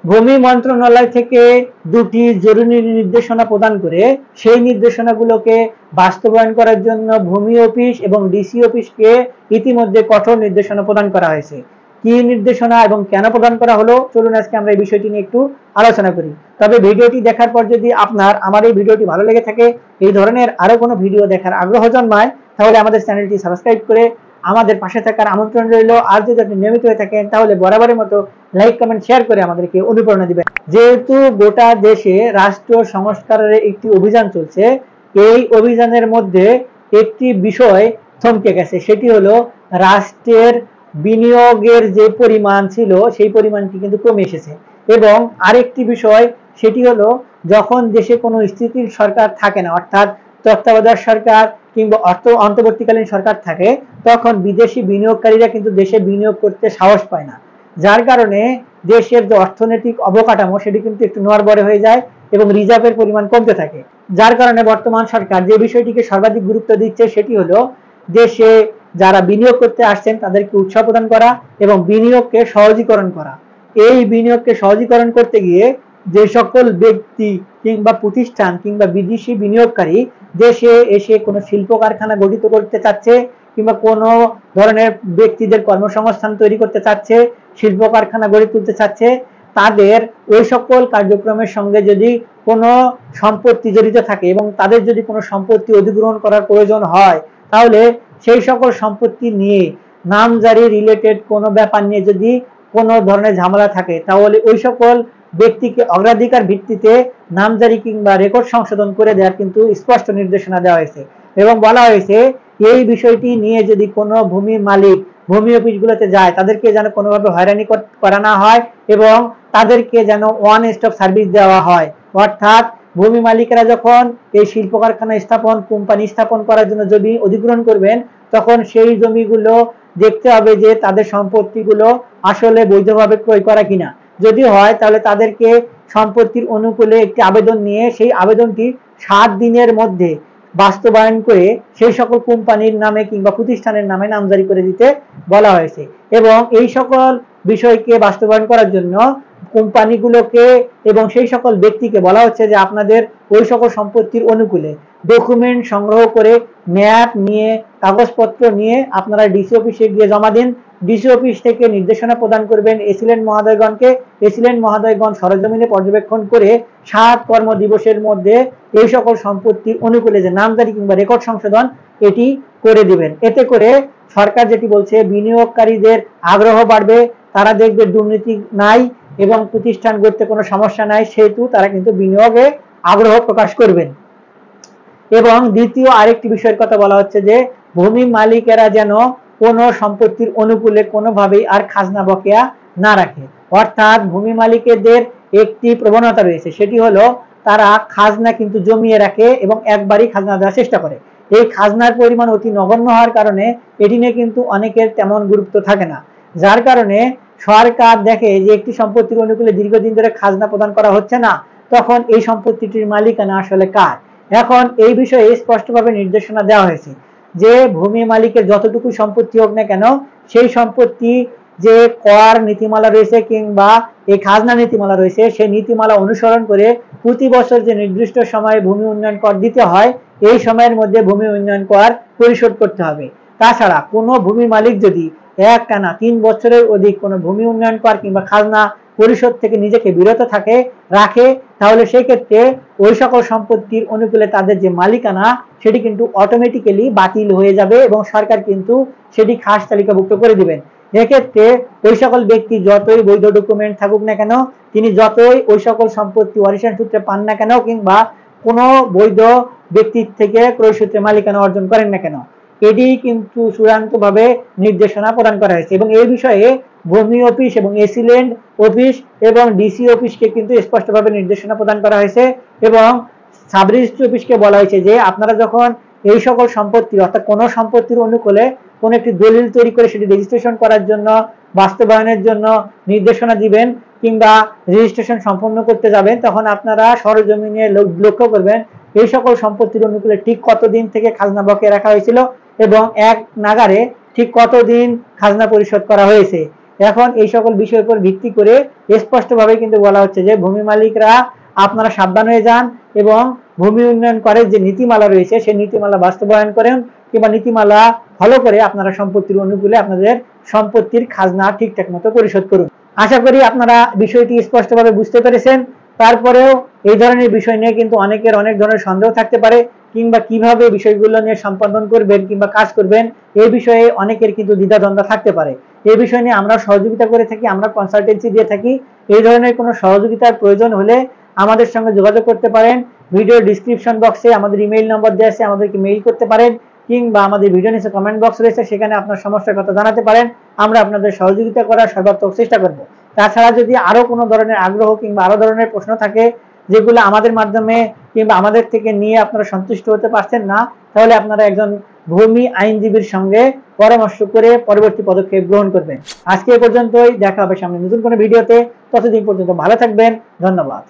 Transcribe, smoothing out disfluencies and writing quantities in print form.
ভূমি মন্ত্রণালয় থেকে দুটি জরুরি নির্দেশনা প্রদান করে সেই নির্দেশনাগুলোকে বাস্তবায়ন করার জন্য ভূমি অফিস এবং ডিসি অফিসকে ইতিমধ্যে কঠোর নির্দেশনা প্রদান করা হয়েছে। কি নির্দেশনা এবং কেন প্রদান করা হলো, চলুন আজকে আমরা এই বিষয়টি নিয়ে একটু আলোচনা করি। তবে ভিডিওটি দেখার পর যদি আপনার আমার এই ভিডিওটি ভালো লেগে থাকে, এই ধরনের আরো কোনো ভিডিও দেখার আগ্রহ জন্মায়, তাহলে আমাদের চ্যানেলটি সাবস্ক্রাইব করে আমাদের পাশে থাকার আমন্ত্রণ রইল। আর যদি আপনি নিয়মিত হয়ে থাকেন তাহলে বরাবরের মতো লাইক কমেন্ট শেয়ার করে আমাদেরকে অনুপ্রেরণা দিবেন। যেহেতু গোটা দেশে রাষ্ট্র সংস্কারের একটি অভিযান চলছে, এই অভিযানের মধ্যে একটি বিষয় থমকে গেছে, সেটি হলো রাষ্ট্রের বিনিয়োগের যে পরিমাণ ছিল সেই পরিমাণটি কিন্তু কমে এসেছে। এবং আরেকটি বিষয় সেটি হলো, যখন দেশে কোনো স্থিতিশীল সরকার থাকে না, অর্থাৎ তত্ত্বাবধায়ক সরকার কিংবা অন্তর্বর্তীকালীন সরকার থাকে, তখন বিদেশি বিনিয়োগকারীরা কিন্তু দেশে বিনিয়োগ করতে সাহস পায় না, যার কারণে দেশের যে অর্থনৈতিক অবকাঠামো সেটি কিন্তু একটু নড়বড়ে হয়ে যায় এবং রিজার্ভের পরিমাণ কমতে থাকে। যার কারণে বর্তমান সরকার যে বিষয়টিকে সর্বাধিক গুরুত্ব দিচ্ছে সেটি হলো দেশে যারা বিনিয়োগ করতে আসছেন তাদেরকে উৎসাহ প্রদান করা এবং বিনিয়োগকে সহজীকরণ করা। এই বিনিয়োগকে সহজীকরণ করতে গিয়ে যে সকল ব্যক্তি কিংবা প্রতিষ্ঠান কিংবা বিদেশি বিনিয়োগকারী দেশে এসে কোনো শিল্প কারখানা গঠিত করতে চাচ্ছে কিংবা কোনো ধরনের ব্যক্তিদের কর্মসংস্থান তৈরি করতে চাচ্ছে, শিল্প কারখানা গড়ে তুলতে চাচ্ছে, তাদের ওই সকল কার্যক্রমের সঙ্গে যদি কোনো সম্পত্তি জড়িত থাকে এবং তাদের যদি কোনো সম্পত্তি অধিগ্রহণ করার প্রয়োজন হয়, তাহলে সেই সকল সম্পত্তি নিয়ে নামজারি রিলেটেড কোনো ব্যাপার নিয়ে যদি কোনো ধরনের ঝামেলা থাকে, তাহলে ওই সকল ব্যক্তিকে অগ্রাধিকার ভিত্তিতে নামজারি কিংবা রেকর্ড সংশোধন করে দেওয়ার কিন্তু স্পষ্ট নির্দেশনা দেওয়া হয়েছে। এবং বলা হয়েছে এই বিষয়টি নিয়ে যদি কোনো ভূমি মালিক ভূমি অফিসগুলোতে যায়, তাদেরকে যেন কোনোভাবে হয়রানি করা না হয় এবং তাদেরকে যেন ওয়ান স্টপ সার্ভিস দেওয়া হয়। অর্থাৎ ভূমি মালিকেরা যখন এই শিল্প কারখানা স্থাপন, কোম্পানি স্থাপন করার জন্য জমি অধিগ্রহণ করবেন, তখন সেই জমিগুলো দেখতে হবে যে তাদের সম্পত্তিগুলো আসলে বৈধভাবে ক্রয় করা কিনা। যদি হয় তাহলে তাদেরকে সম্পত্তির অনুকূলে একটি আবেদন নিয়ে সেই আবেদনটি 7 দিনের মধ্যে বাস্তবায়ন করে সেই সকল কোম্পানির নামে কিংবা প্রতিষ্ঠানের নামে নামজারি করে দিতে বলা হয়েছে। এবং এই সকল বিষয়কে বাস্তবায়ন করার জন্য কোম্পানিগুলোকে এবং সেই সকল ব্যক্তিকে বলা হচ্ছে যে আপনাদের ওই সকল সম্পত্তির অনুকূলে ডকুমেন্ট সংগ্রহ করে ম্যাপ নিয়ে কাগজপত্র নিয়ে আপনারা ডিসি অফিসে গিয়ে জমা দিন। ডিসি অফিস থেকে নির্দেশনা প্রদান করবেন এসিলেন্ট মহোদয়গণকে। এসিলেন্ট মহোদয়গণ সরজমিনে পর্যবেক্ষণ করে 7 কর্মদিবসের মধ্যে এই সকল সম্পত্তির অনুকূলে যে নামজারি কিংবা রেকর্ড সংশোধন এটি করে দিবেন। এতে করে সরকার যেটি বলছে, বিনিয়োগকারীদের আগ্রহ বাড়বে, তারা দেখবে দুর্নীতি নাই এবং প্রতিষ্ঠান গড়তে কোনো সমস্যা নাই, সেহেতু তারা কিন্তু বিনিয়োগে আগ্রহ প্রকাশ করবেন। এবং দ্বিতীয় আরেকটি বিষয়ের কথা বলা হচ্ছে যে ভূমি মালিকেরা যেন কোনো সম্পত্তির অনুকূলে কোনোভাবেই আর খাজনা বকেয়া না রাখে। অর্থাৎ ভূমি মালিকদের একটি প্রবণতা রয়েছে, সেটি হলো তারা খাজনা কিন্তু জমিয়ে রাখে এবং একবারই খাজনা দেওয়ার চেষ্টা করে। এই খাজনার পরিমাণ অতি নগণ্য হওয়ার কারণে এটি নিয়ে কিন্তু অনেকের তেমন গুরুত্ব থাকে না, যার কারণে সরকার দেখে যে একটি সম্পত্তির অনুকূলে দীর্ঘদিন ধরে খাজনা প্রদান করা হচ্ছে না, তখন এই সম্পত্তিটির মালিকানা আসলে কার। এখন এই বিষয়ে স্পষ্টভাবে নির্দেশনা দেওয়া হয়েছে যে ভূমি মালিকের যতটুকু সম্পত্তি হোক না কেন, সেই সম্পত্তি যে কর নীতিমালা রয়েছে কিংবা এই খাজনা নীতিমালা রয়েছে, সেই নীতিমালা অনুসরণ করে প্রতি বছর যে নির্দিষ্ট সময়ে ভূমি উন্নয়ন কর দিতে হয়, এই সময়ের মধ্যে ভূমি উন্নয়ন কর পরিশোধ করতে হবে। তাছাড়া কোনো ভূমি মালিক যদি একটানা 3 বছরের অধিক কোনো ভূমি উন্নয়ন কর কিংবা খাজনা পরিশোধ থেকে নিজেকে বিরত রাখে, তাহলে সেই ক্ষেত্রে ওই সকল সম্পত্তির অনুকূলে তাদের যে মালিকানা সেটি কিন্তু অটোমেটিক্যালি বাতিল হয়ে যাবে এবং সরকার কিন্তু সেটি খাস তালিকাভুক্ত করে দিবেন। এক্ষেত্রে ওই সকল ব্যক্তি যতই বৈধ ডকুমেন্ট থাকুক না কেন, তিনি যতই ওই সকল সম্পত্তি ওয়ারিশান সূত্রে পান না কেন কিংবা কোনো বৈধ ব্যক্তির থেকে ক্রয় সূত্রে মালিকানা অর্জন করেন না কেন, এটি কিন্তু চূড়ান্তভাবে নির্দেশনা প্রদান করা হয়েছে। এবং এই বিষয়ে ভূমি অফিস এবং এসিলেন্ট অফিস এবং ডিসি অফিসকে কিন্তু স্পষ্টভাবে নির্দেশনা প্রদান করা হয়েছে এবং সাব রেজিস্ট্রি অফিসকে বলা হয়েছে যে আপনারা যখন এই সকল সম্পত্তি অর্থাৎ কোনো সম্পত্তির অনুকূলে কোনো একটি দলিল তৈরি করে সেটি রেজিস্ট্রেশন করার জন্য, বাস্তবায়নের জন্য নির্দেশনা দিবেন কিংবা রেজিস্ট্রেশন সম্পন্ন করতে যাবেন, তখন আপনারা সরজমিনে লক্ষ্য করবেন এই সকল সম্পত্তির অনুকূলে ঠিক কতদিন থেকে খাজনা বকেয়া রাখা হয়েছিল এবং এক নাগারে ঠিক কতদিন খাজনা পরিশোধ করা হয়েছে। এখন এই সকল বিষয়ের উপর ভিত্তি করে স্পষ্টভাবে কিন্তু বলা হচ্ছে যে ভূমি মালিকরা আপনারা সাবধান হয়ে যান এবং ভূমি উন্নয়ন করে যে নীতিমালা রয়েছে সেই নীতিমালা বাস্তবায়ন করেন কিংবা নীতিমালা ফলো করে আপনারা সম্পত্তির অনুকূলে আপনাদের সম্পত্তির খাজনা ঠিকঠাক মতো পরিশোধ করুন। আশা করি আপনারা বিষয়টি স্পষ্টভাবে বুঝতে পেরেছেন। তারপরেও এই ধরনের বিষয় নিয়ে কিন্তু অনেকের অনেক ধরনের সন্দেহ থাকতে পারে, কিংবা কিভাবে বিষয়গুলো নিয়ে সম্পাদন করবেন কিংবা কাজ করবেন এই বিষয়ে অনেকের কিন্তু দ্বিধাদ্বন্দ্ব থাকতে পারে। এই বিষয় নিয়ে আমরা সহযোগিতা করে থাকি, আমরা কনসালটেন্সি দিয়ে থাকি। এই ধরনের কোনো সহযোগিতার প্রয়োজন হলে আমাদের সঙ্গে যোগাযোগ করতে পারেন। ভিডিও ডিসক্রিপশন বক্সে আমাদের ইমেইল নম্বর দেওয়া আছে, আমাদেরকে মেইল করতে পারেন, কিংবা আমাদের ভিডিও নিচে কমেন্ট বক্স রয়েছে, সেখানে আপনার সমস্যার কথা জানাতে পারেন। আমরা আপনাদের সহযোগিতা করার সর্বাত্মক চেষ্টা করব। তাছাড়া যদি আরো কোনো ধরনের আগ্রহ কিংবা আরো ধরনের প্রশ্ন থাকে যেগুলো আমাদের মাধ্যমে কিংবা আমাদের থেকে নিয়ে আপনারা সন্তুষ্ট হতে পারছেন না, তাহলে আপনারা একজন ভূমি আইনজীবীর সঙ্গে পরামর্শ করে পরবর্তী পদক্ষেপ গ্রহণ করবেন। আজকে এ পর্যন্তই, দেখা হবে সামনে নতুন কোনো ভিডিওতে। ততদিন পর্যন্ত ভালো থাকবেন। ধন্যবাদ।